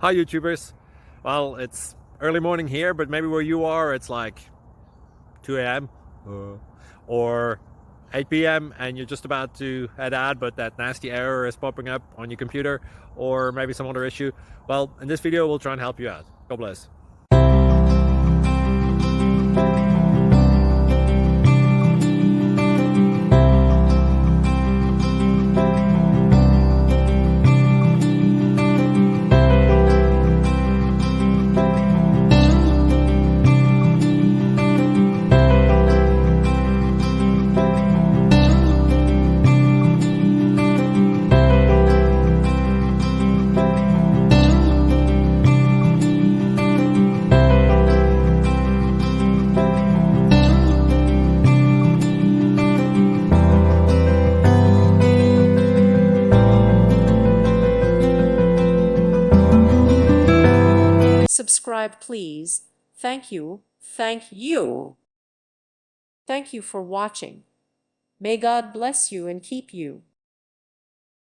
Hi YouTubers. Well, it's early morning here, but maybe where you are it's like 2 a.m. Or 8 p.m. and you're just about to head out, but that nasty error is popping up on your computer, or maybe some other issue. Well, in this video we'll try and help you out. God bless. Subscribe, please. Thank you. Thank you. Thank you for watching. May God bless you and keep you.